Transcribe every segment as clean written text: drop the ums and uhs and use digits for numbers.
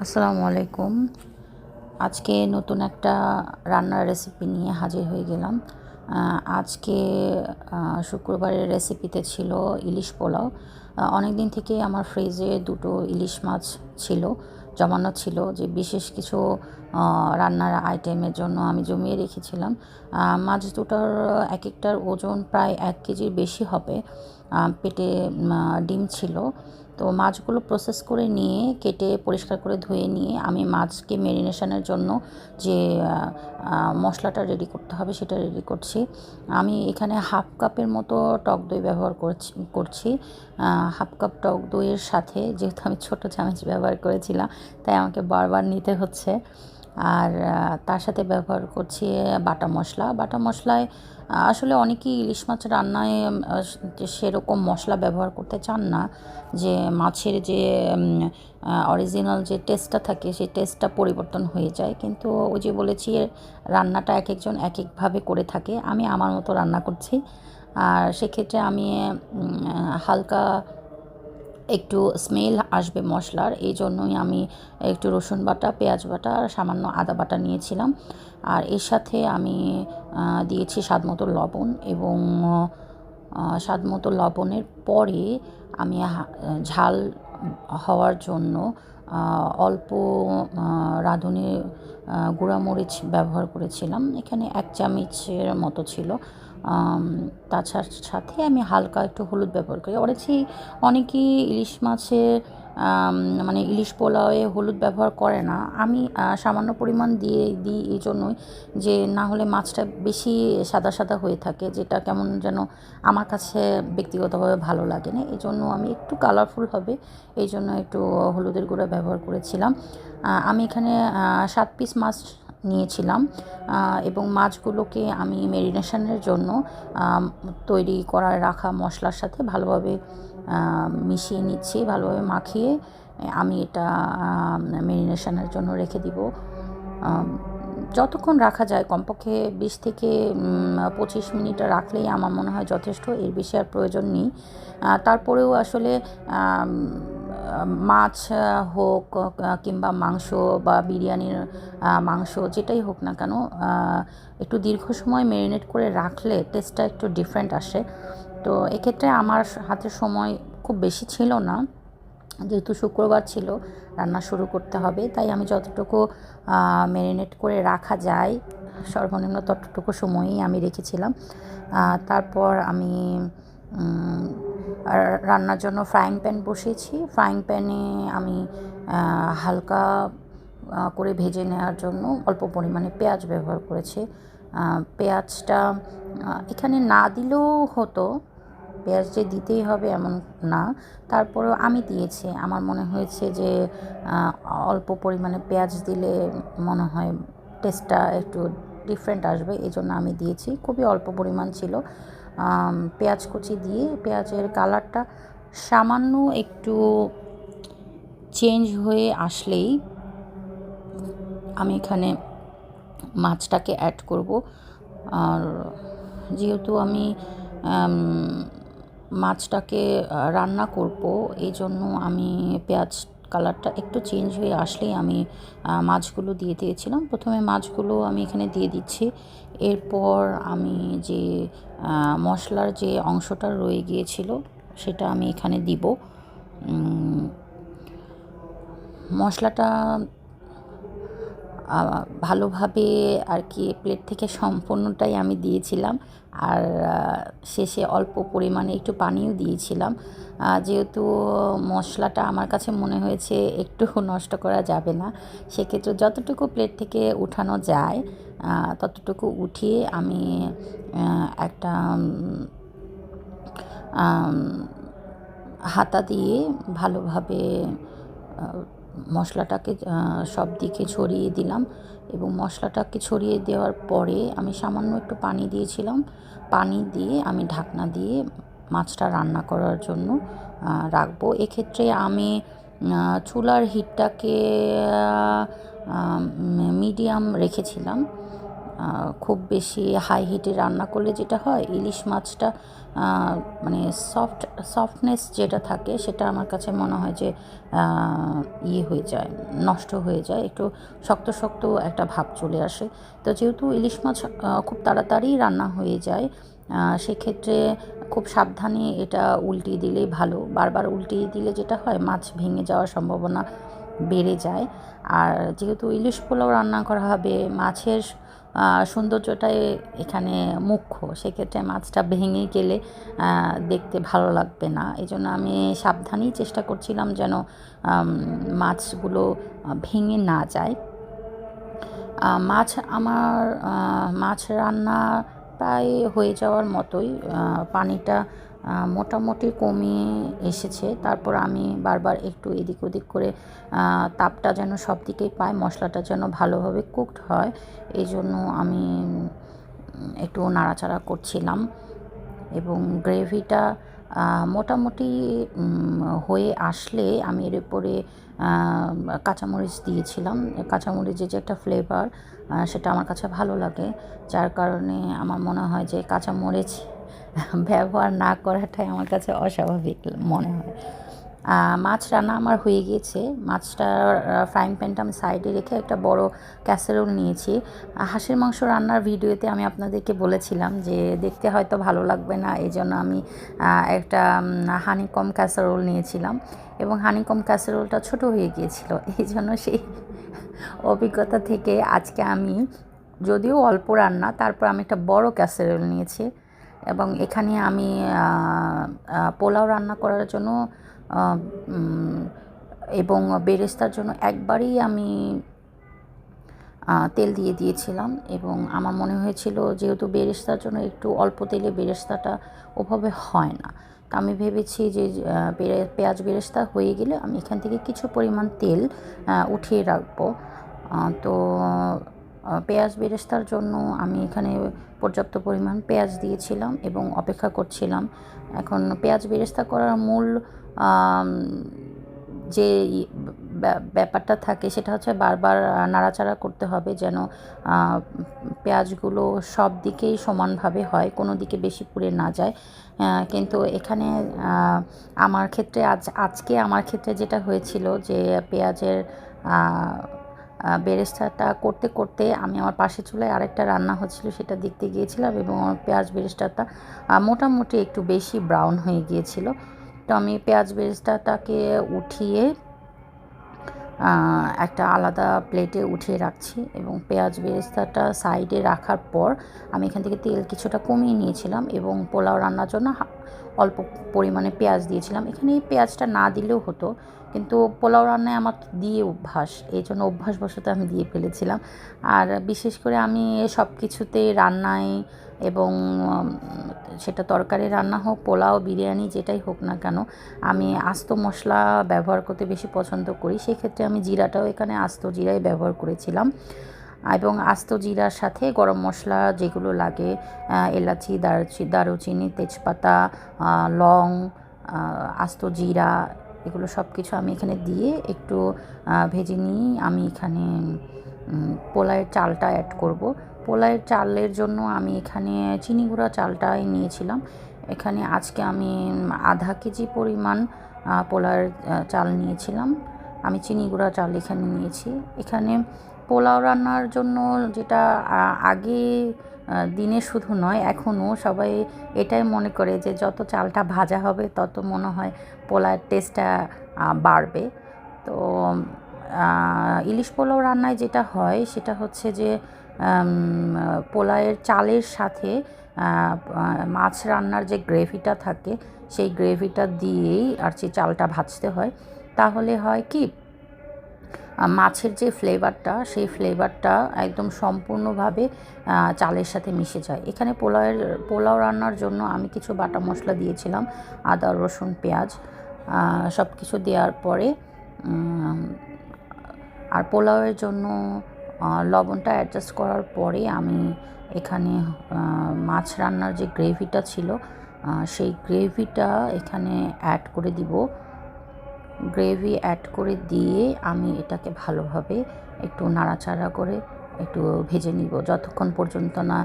আসসালামু আলাইকুম। আজকে নতুন একটা রান্নার রেসিপি নিয়ে হাজির হয়ে গেলাম। আজকে শুক্রবারের রেসিপিতে ছিল ইলিশ পোলাও। অনেক দিন থেকেই আমার ফ্রিজে দুটো ইলিশ মাছ ছিল, জমানো ছিল, যে বিশেষ কিছু রান্নার আইটেমের জন্য আমি জমিয়ে রেখেছিলাম। মাছ দুটোর এক একটার ওজন প্রায় 1 কেজির বেশি হবে। পেটে ডিম ছিল। তো মাছগুলো প্রসেস করে নিয়ে কেটে পরিষ্কার করে ধুয়ে নিয়ে আমি মাছকে ম্যারিনেশনের জন্য যে মশলাটা রেডি করতে হবে সেটা রেডি করছি। আমি এখানে হাফ কাপের মতো টক দই ব্যবহার করছি। হাফ কাপ টক দইয়ের সাথে, যেহেতু আমি ছোটো চামচ ব্যবহার করেছিলাম, তাই আমাকে বারবার নিতে হচ্ছে। আর তার সাথে ব্যবহার করছি বাটা মশলা। বাটা মশলায় আসলে অনেকেই ইলিশ মাছ রান্নায় সেরকম মশলা ব্যবহার করতে চান না, যে মাছের যে অরিজিনাল যে টেস্টটা থাকে সেই টেস্টটা পরিবর্তন হয়ে যায়। কিন্তু ওই যে বলেছি, রান্নাটা এক একজন এক একভাবে করে থাকে, আমি আমার মতো রান্না করছি। আর সেক্ষেত্রে আমি হালকা একটু স্মেল আসবে মশলার, এই জন্যই আমি একটু রসুন বাটা, পেঁয়াজ বাটা আর সামান্য আদা বাটা নিয়েছিলাম। আর এর সাথে আমি দিয়েছি স্বাদমতো লবণ, এবং স্বাদমতো লবণের পরে আমি ঝাল হওয়ার জন্য অল্প রাঁধুনি গুঁড়ামরিচ ব্যবহার করেছিলাম। এখানে 1 চামচের মতো ছিল। তাছাড়া সাথে আমি হালকা একটু হলুদ ব্যবহার করি। অনেকেই ইলিশ মাছের মানে ইলিশ পোলাওয়ে হলুদ ব্যবহার করে না। আমি সামান্য পরিমাণ দিয়ে দিই এই জন্যই, যে না হলে মাছটা বেশি সাদা সাদা হয়ে থাকে, যেটা কেমন যেন আমার কাছে ব্যক্তিগতভাবে ভালো লাগে না। এই জন্য আমি একটু কালারফুল হবে এই জন্য একটু হলুদের গুঁড়া ব্যবহার করেছিলাম। আমি এখানে 7 পিস মাছ নিয়েছিলাম, এবং মাছগুলোকে আমি ম্যারিনেশনের জন্য তৈরি করা রাখা মশলার সাথে ভালোভাবে মিশিয়ে নিচ্ছি। ভালোভাবে মাখিয়ে আমি এটা ম্যারিনেশনের জন্য রেখে দিব। যতক্ষণ রাখা যায়, কমপক্ষে 20 থেকে 25 মিনিট রাখলেই আমার মনে হয় যথেষ্ট, এর বেশি আর প্রয়োজন নেই। তারপরেও আসলে মাছ হোক কিংবা মাংস বা বিরিয়ানির মাংস, যেটাই হোক না কেন, একটু দীর্ঘ সময় ম্যারিনেট করে রাখলে টেস্টটা একটু ডিফারেন্ট আসে। তো এক্ষেত্রে আমার হাতে সময় খুব বেশি ছিল না, যেহেতু শুক্রবার ছিল, রান্না শুরু করতে হবে, তাই আমি যতটুকু ম্যারিনেট করে রাখা যায় সর্বনিম্ন ততটুকু সময়ই আমি রেখেছিলাম। তারপর আমি রান্নার জন্য ফ্রাইং প্যান বসিয়েছি। ফ্রাইং প্যানে আমি হালকা করে ভেজে নেওয়ার জন্য অল্প পরিমাণে পেঁয়াজ ব্যবহার করেছি। পেঁয়াজটা এখানে না দিলেও হতো, পেঁয়াজ যে দিতেই হবে এমন না, তারপরেও আমি দিয়েছি। আমার মনে হয়েছে যে অল্প পরিমাণে পেঁয়াজ দিলে মনে হয় টেস্টটা একটু ডিফারেন্ট আসবে, এই জন্য আমি দিয়েছি। খুবই অল্প পরিমাণ ছিল। পেঁয়াজ কুচি দিয়ে পেঁয়াজের কালারটা সামান্য একটু চেঞ্জ হয়ে আসলেই আমি এখানে মাছটাকে অ্যাড করব। আর যেহেতু আমি মাছটাকে রান্না করব, এই জন্য আমি পেঁয়াজ কালারটা একটু চেঞ্জ হয়ে আসলেই আমি মাছগুলো দিয়ে দিয়েছিলাম। প্রথমে মাছগুলো আমি এখানে দিয়ে দিচ্ছি। এরপর আমি যে মশলার যে অংশটা রয়ে গিয়েছিল সেটা আমি এখানে দিব। মশলাটা ভালোভাবে আর কি প্লেট থেকে সম্পূর্ণটাই আমি দিয়েছিলাম। আর শেষে অল্প পরিমাণে একটু পানিও দিয়েছিলাম, যেহেতু মশলাটা আমার কাছে মনে হয়েছে একটু নষ্ট করা যাবে না, সেক্ষেত্রে যতটুকু প্লেট থেকে উঠানো যায় ততটুকু উঠিয়ে আমি একটা হাতা দিয়ে ভালোভাবে মশলাটাকে সব দিকে ছড়িয়ে দিলাম, এবং মশলাটাকে ছড়িয়ে দেওয়ার পরে আমি সামান্য একটু পানি দিয়েছিলাম। পানি দিয়ে আমি ঢাকনা দিয়ে মাছটা রান্না করার জন্য রাখবো। এক্ষেত্রে আমি চুলার হিটটাকে মিডিয়াম রেখেছিলাম। খুব বেশি হাই হিটে রান্না করলে যেটা হয় ইলিশ মাছটা মানে সফটনেস যেটা থাকে সেটা আমার কাছে মনে হয় যে ইয়ে হয়ে যায়, নষ্ট হয়ে যায়, একটু শক্ত শক্ত একটা ভাব চলে আসে। তো যেহেতু ইলিশ মাছ খুব তাড়াতাড়ি রান্না হয়ে যায়, সেক্ষেত্রে খুব সাবধানে এটা উল্টিয়ে দিলেই ভালো। বারবার উল্টিয়ে দিলে যেটা হয় মাছ ভেঙে যাওয়ার সম্ভাবনা বেড়ে যায়। আর যেহেতু ইলিশ পোলাও রান্না করা হবে, মাছের সৌন্দর্যটাই এখানে মুখ্য, সেক্ষেত্রে মাছটা ভেঙে গেলে দেখতে ভালো লাগবে না। এই জন্য আমি সাবধানেই চেষ্টা করছিলাম যেন মাছগুলো ভেঙে না যায়। মাছ আমার মাছ রান্না প্রায় হয়ে যাওয়ার মতোই, পানিটা মোটামুটি কমিয়ে এসেছে। তারপর আমি বারবার একটু এদিক ওদিক করে তাপটা যেন সব দিকেই পায়, মশলাটা যেন ভালোভাবে কুকড হয়, এই জন্য আমি একটু নাড়াচাড়া করছিলাম। এবং গ্রেভিটা মোটামুটি হয়ে আসলে আমি এর উপরে কাঁচামরিচ দিয়েছিলাম। কাঁচামরিচের যে একটা ফ্লেভার সেটা আমার কাছে ভালো লাগে, যার কারণে আমার মনে হয় যে কাঁচামরিচ ব্যবহার না করাটাই আমার কাছে অস্বাভাবিক মনে হয়। মাছ রান্না আমার হয়ে গিয়েছে। মাছটার ফ্রাইং প্যানটা আমি সাইডে রেখে একটা বড় ক্যাসেরোল নিয়েছি। হাঁসের মাংস রান্নার ভিডিওতে আমি আপনাদেরকে বলেছিলাম যে দেখতে হয়তো ভালো লাগবে না, এই জন্য আমি একটা হানিকম ক্যাসেরোল নিয়েছিলাম এবং হানিকম ক্যাসেরোলটা ছোট হয়ে গিয়েছিল। এই জন্য সেই অভিজ্ঞতা থেকে আজকে আমি, যদিও অল্প রান্না, তারপর আমি একটা বড় ক্যাসেরোল নিয়েছি এবং এখানে আমি পোলাও রান্না করার জন্য এবং বেরেস্তার জন্য একবারেই আমি তেল দিয়ে দিয়েছিলাম। এবং আমার মনে হয়েছিল যেহেতু বেরেস্তার জন্য একটু অল্প তেলে বেরেস্তাটা ওভাবে হয় না, তা আমি ভেবেছি যে পেঁয়াজ বেরেস্তা হয়ে গেলে আমি এখান থেকে কিছু পরিমাণ তেল উঠিয়ে রাখবো। তো পেঁয়াজ বেরেস্তার জন্য আমি এখানে পর্যাপ্ত পরিমাণ পেঁয়াজ দিয়েছিলাম এবং অপেক্ষা করছিলাম। এখন পেঁয়াজ বেরেস্তা করার মূল যে ব্যাপারটা থাকে সেটা হচ্ছে বারবার নাড়াচাড়া করতে হবে যেন পেঁয়াজগুলো সব দিকেই সমানভাবে হয়, কোনো দিকে বেশি পুড়ে না যায়। কিন্তু এখানে আমার ক্ষেত্রে আজকে আমার ক্ষেত্রে যেটা হয়েছিল যে পেঁয়াজের বেরেস্তাটা করতে করতে আমি আমার পাশের চুলায় আরেকটা রান্না হচ্ছিল সেটা দেখতে গিয়েছিলাম এবং আমার পেঁয়াজ বেরেস্তাটা মোটামুটি একটু বেশি ব্রাউন হয়ে গিয়েছিল। তো আমি পেঁয়াজ বেরেস্তাটাকে উঠিয়ে একটা আলাদা প্লেটে উঠিয়ে রাখছি এবং পেঁয়াজ বেরেস্তাটা সাইডে রাখার পর আমি এখান থেকে তেল কিছুটা কমিয়ে নিয়েছিলাম এবং পোলাও রান্নার জন্য অল্প পরিমাণে পেঁয়াজ দিয়েছিলাম। এখানে এই পেঁয়াজটা না দিলেও হতো, কিন্তু পোলাও রান্নায় আমার দিয়ে অভ্যাস, এই জন্য অভ্যাসবশত আমি দিয়ে ফেলেছিলাম। আর বিশেষ করে আমি সব কিছুতে রান্নায় এবং সেটা তরকারি রান্না হোক, পোলাও, বিরিয়ানি, যেটাই হোক না কেন, আমি আস্ত মশলা ব্যবহার করতে বেশি পছন্দ করি। সেক্ষেত্রে আমি জিরাটাও এখানে আস্ত জিরাই ব্যবহার করেছিলাম এবং আস্ত জিরার সাথে গরম মশলা যেগুলো লাগে, এলাচি, দারুচিনি, তেজপাতা, লং, আস্ত জিরা, এগুলো সব কিছু আমি এখানে দিয়ে একটু ভেজে নিয়ে আমি এখানে পোলাওয়ের চালটা অ্যাড করব। পোলাওয়ের চালের জন্য আমি এখানে চিনি গুঁড়া চালটাই নিয়েছিলাম। এখানে আজকে আমি আধা কেজি পরিমাণ পোলাওয়ের চাল নিয়েছিলাম। আমি চিনি গুঁড়া চাল এখানে নিয়েছি। এখানে পোলাও রান্নার জন্য যেটা আগে দিনে শুধু নয়, এখনও সবাই এটাই মনে করে যে যত চালটা ভাজা হবে তত মনে হয় পোলাওয়ের টেস্টটা বাড়বে। তো ইলিশ পোলাও রান্নায় যেটা হয় সেটা হচ্ছে যে পোলাওয়ের চালের সাথে মাছ রান্নার যে গ্রেভিটা থাকে সেই গ্রেভিটা দিয়েই আর কি চালটা ভাজতে হয়। তাহলে হয় কি, মাছের যে ফ্লেভারটা সেই ফ্লেভারটা একদম সম্পূর্ণভাবে চালের সাথে মিশে যায়। এখানে পোলাও রান্নার জন্য আমি কিছু বাটা মশলা দিয়েছিলাম, আদা, রসুন, পেঁয়াজ, সব কিছু দেওয়ার পরে আর পোলাওয়ের জন্য লবণটা অ্যাডজাস্ট করার পরে আমি এখানে মাছ রান্নার যে গ্রেভিটা ছিল সেই গ্রেভিটা এখানে অ্যাড করে দিব। গ্রেভি অ্যাড করে দিয়ে আমি এটাকে ভালোভাবে একটু নাড়াচাড়া করে একটু ভেজে নিব যতক্ষণ পর্যন্ত না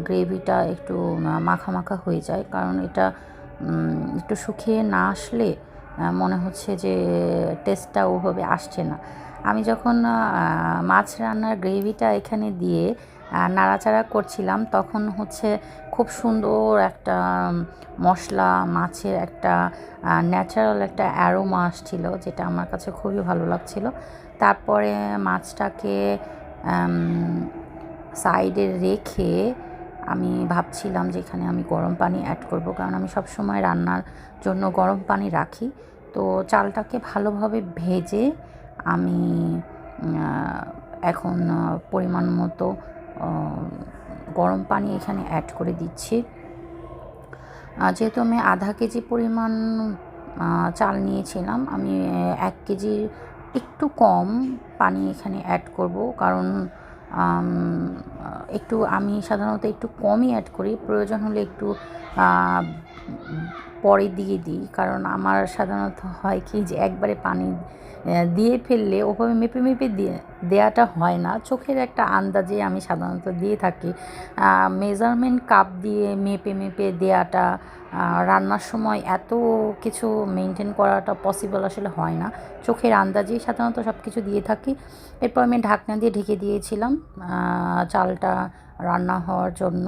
গ্রেভিটা একটু মাখা মাখা হয়ে যায়, কারণ এটা একটু শুকিয়ে না আসলে মনে হচ্ছে যে টেস্টটা ওভাবে আসছে না। আমি যখন মাছ রান্নার গ্রেভিটা এখানে দিয়ে নাড়াচাড়া করছিলাম, তখন হচ্ছে খুব সুন্দর একটা মশলা, মাছের একটা ন্যাচারাল একটা অ্যারোমা আসছিল, যেটা আমার কাছে খুবই ভালো লাগছিল। তারপরে মাছটাকে সাইডে রেখে আমি ভাবছিলাম যে এখানে আমি গরম পানি অ্যাড করব, কারণ আমি সবসময় রান্নার জন্য গরম পানি রাখি। তো চালটাকে ভালোভাবে ভেজে আমি এখন পরিমাণ মতো গরম পানি এখানে অ্যাড করে দিচ্ছি। যেহেতু আমি আধা কেজি পরিমাণ চাল নিয়েছিলাম, আমি 1 কেজির একটু কম পানি এখানে অ্যাড করব, কারণ একটু আমি সাধারণত একটু কমই অ্যাড করি, প্রয়োজন হলে একটু পরে দিয়ে দিই। কারণ আমার সাধারণত হয় কি যে একবারে পানি দিয়ে ফেললে ওভাবে মেপে মেপে দেওয়াটা হয় না, চোখের একটা আন্দাজে আমি সাধারণত দিয়ে থাকি। মেজারমেন্ট কাপ দিয়ে মেপে মেপে দেওয়াটা রান্নার সময় এত কিছু মেনটেন করাটা পসিবল আসলে হয় না, চোখের আন্দাজেই সাধারণত সব কিছু দিয়ে থাকি। এরপর আমি ঢাকনা দিয়ে ঢেকে দিয়েছিলাম চালটা রান্না হওয়ার জন্য।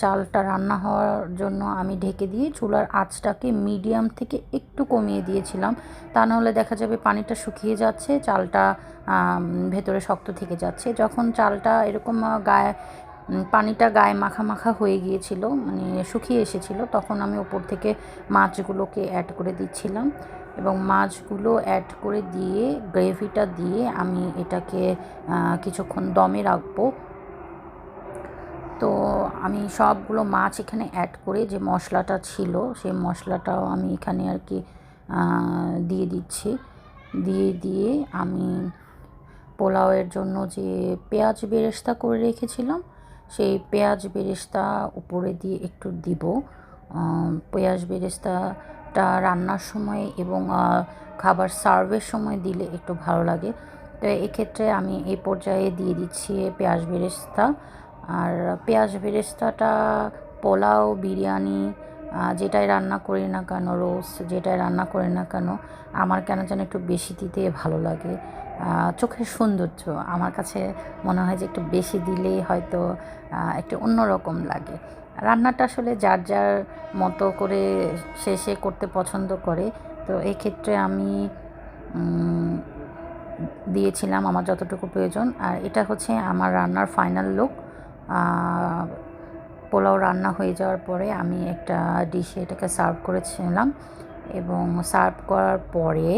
চালটা রান্না হওয়ার জন্য আমি ঢেকে দিয়ে চুলার আঁচটাকে মিডিয়াম থেকে একটু কমিয়ে দিয়েছিলাম, তা নাহলে দেখা যাবে পানিটা শুকিয়ে যাচ্ছে, চালটা ভেতরে শক্ত থেকে যাচ্ছে। যখন চালটা এরকম পানিটা গায়ে মাখা মাখা হয়ে গিয়েছিল, মানে শুকিয়ে এসেছিল, তখন আমি ওপর থেকে মাছগুলোকে অ্যাড করে দিচ্ছিলাম, এবং মাছগুলো অ্যাড করে দিয়ে গ্রেভিটা দিয়ে আমি এটাকে কিছুক্ষণ দমে রাখবো। তো আমি সবগুলো মাছ এখানে অ্যাড করে যে মশলাটা ছিল সেই মশলাটাও আমি এখানে আর কি দিয়ে দিচ্ছি। দিয়ে আমি পোলাওয়ের জন্য যে পেঁয়াজ বেরেস্তা করে রেখেছিলাম, সেই পেঁয়াজ বেরেস্তা উপরে দিয়ে একটু দিব। পেঁয়াজ বেরেস্তাটা রান্নার সময় এবং খাবার সার্ভের সময় দিলে একটু ভালো লাগে। তো এক্ষেত্রে আমি এই পর্যায়ে দিয়ে দিচ্ছি পেঁয়াজ বেরেস্তা। আর পেঁয়াজ বেরেস্তাটা পোলাও, বিরিয়ানি যেটাই রান্না করি না কেন, রোস্ট যেটাই রান্না করি না কেন, আমার কেন যেন একটু বেশি দিতে ভালো লাগে। চোখের সৌন্দর্য আমার কাছে মনে হয় যে একটু বেশি দিলেই হয়তো একটু অন্যরকম লাগে। রান্নাটা আসলে যার যার মতো করে সে করতে পছন্দ করে। তো এক্ষেত্রে আমি দিয়েছিলাম আমার যতটুকু প্রয়োজন। আর এটা হচ্ছে আমার রান্নার ফাইনাল লুক। পোলাও রান্না হয়ে যাওয়ার পরে আমি একটা ডিশে এটাকে সার্ভ করেছিলাম, এবং সার্ভ করার পরে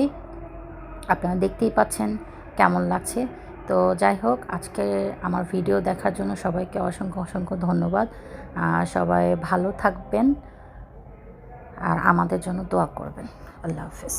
আপনারা দেখতেই পাচ্ছেন কেমন লাগছে। তো যাই হোক, আজকে আমার ভিডিও দেখার জন্য সবাইকে অসংখ্য অসংখ্য ধন্যবাদ। সবাই ভালো থাকবেন আর আমাদের জন্য দোয়া করবেন। আল্লাহ হাফেজ।